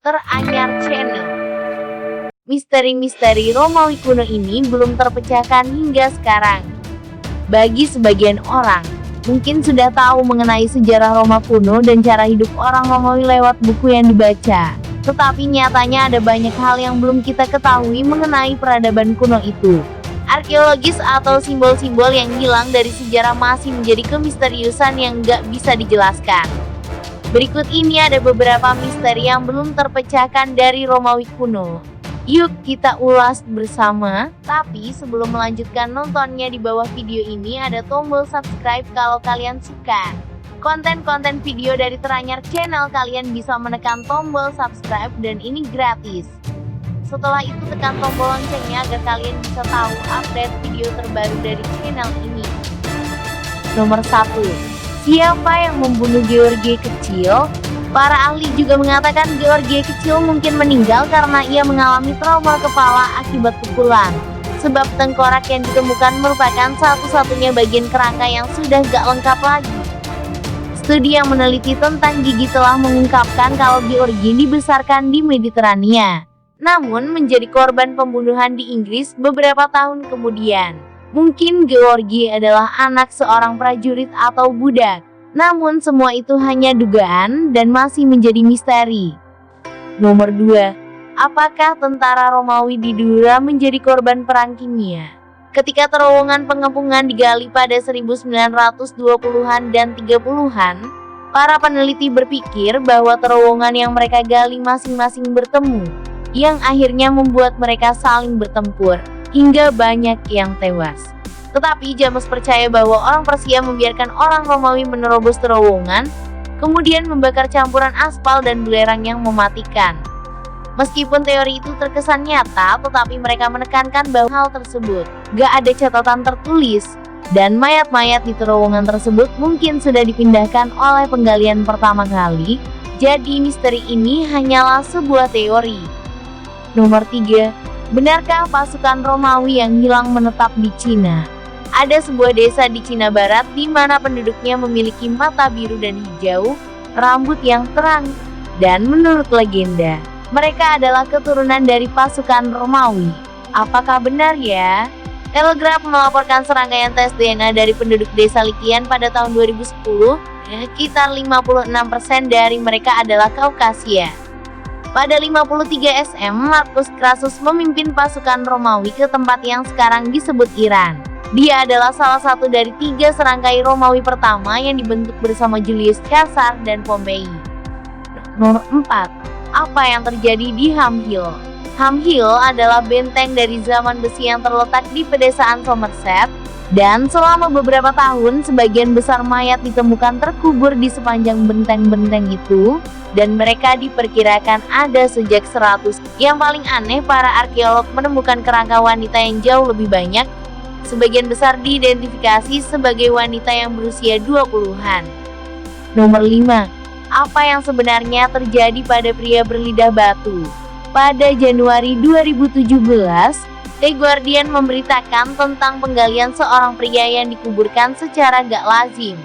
Teranyar Channel. Misteri-misteri Romawi kuno ini belum terpecahkan hingga sekarang. Bagi sebagian orang, mungkin sudah tahu mengenai sejarah Roma kuno dan cara hidup orang Romawi lewat buku yang dibaca. Tetapi nyatanya ada banyak hal yang belum kita ketahui mengenai peradaban kuno itu. Arkeologis atau simbol-simbol yang hilang dari sejarah masih menjadi kemisteriusan yang nggak bisa dijelaskan. Berikut ini ada beberapa misteri yang belum terpecahkan dari Romawi kuno. Yuk kita ulas bersama. Tapi sebelum melanjutkan nontonnya, di bawah video ini ada tombol subscribe kalau kalian suka konten-konten video dari Teranyar Channel. Kalian bisa menekan tombol subscribe dan ini gratis. Setelah itu tekan tombol loncengnya agar kalian bisa tahu update video terbaru dari channel ini. Nomor 1. Siapa yang membunuh Georgie kecil? Para ahli juga mengatakan Georgie kecil mungkin meninggal karena ia mengalami trauma kepala akibat pukulan. Sebab tengkorak yang ditemukan merupakan satu-satunya bagian kerangka yang sudah gak lengkap lagi. Studi yang meneliti tentang gigi telah mengungkapkan kalau Georgie dibesarkan di Mediterania, namun menjadi korban pembunuhan di Inggris beberapa tahun kemudian. Mungkin Georgie adalah anak seorang prajurit atau budak. Namun semua itu hanya dugaan dan masih menjadi misteri. Nomor 2. Apakah tentara Romawi di Dura menjadi korban perang kimia? Ketika terowongan pengepungan digali pada 1920-an dan 30-an, para peneliti berpikir bahwa terowongan yang mereka gali masing-masing bertemu, yang akhirnya membuat mereka saling bertempur, hingga banyak yang tewas. Tetapi James percaya bahwa orang Persia membiarkan orang Romawi menerobos terowongan, kemudian membakar campuran aspal dan belerang yang mematikan. Meskipun teori itu terkesan nyata, tetapi mereka menekankan bahwa hal tersebut gak ada catatan tertulis, dan mayat-mayat di terowongan tersebut mungkin sudah dipindahkan oleh penggalian pertama kali. Jadi misteri ini hanyalah sebuah teori. Nomor 3. Benarkah pasukan Romawi yang hilang menetap di Cina? Ada sebuah desa di Cina Barat di mana penduduknya memiliki mata biru dan hijau, rambut yang terang, dan menurut legenda, mereka adalah keturunan dari pasukan Romawi. Apakah benar ya? Telegraph melaporkan serangkaian tes DNA dari penduduk desa Likian pada tahun 2010, sekitar 56% dari mereka adalah Kaukasia. Pada 53 SM, Marcus Crassus memimpin pasukan Romawi ke tempat yang sekarang disebut Iran. Dia adalah salah satu dari 3 serangkai Romawi pertama yang dibentuk bersama Julius Caesar dan Pompei. Nomor 4. Apa yang terjadi di Ham Hill? Ham Hill adalah benteng dari zaman besi yang terletak di pedesaan Somerset, dan selama beberapa tahun sebagian besar mayat ditemukan terkubur di sepanjang benteng-benteng itu, dan mereka diperkirakan ada sejak 100. Yang paling aneh, para arkeolog menemukan kerangka wanita yang jauh lebih banyak. Sebagian besar diidentifikasi sebagai wanita yang berusia 20-an. Nomor 5. Apa yang sebenarnya terjadi pada pria berlidah batu? Pada Januari 2017, The Guardian memberitakan tentang penggalian seorang pria yang dikuburkan secara gak lazim.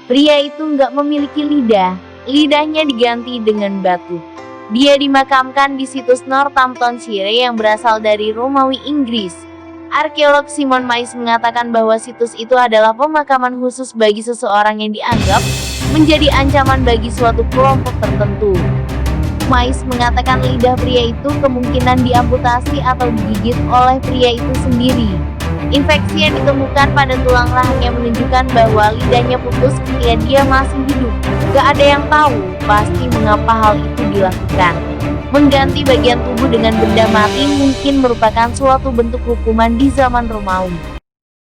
Pria itu gak memiliki lidah, lidahnya diganti dengan batu. Dia dimakamkan di situs Northamptonshire yang berasal dari Romawi Inggris. Arkeolog Simon Mais mengatakan bahwa situs itu adalah pemakaman khusus bagi seseorang yang dianggap menjadi ancaman bagi suatu kelompok tertentu. Mais mengatakan lidah pria itu kemungkinan diamputasi atau digigit oleh pria itu sendiri. Infeksi yang ditemukan pada tulang rahangnya menunjukkan bahwa lidahnya putus ketika dia masih hidup. Gak ada yang tahu pasti mengapa hal itu dilakukan. Mengganti bagian tubuh dengan benda mati mungkin merupakan suatu bentuk hukuman di zaman Romawi.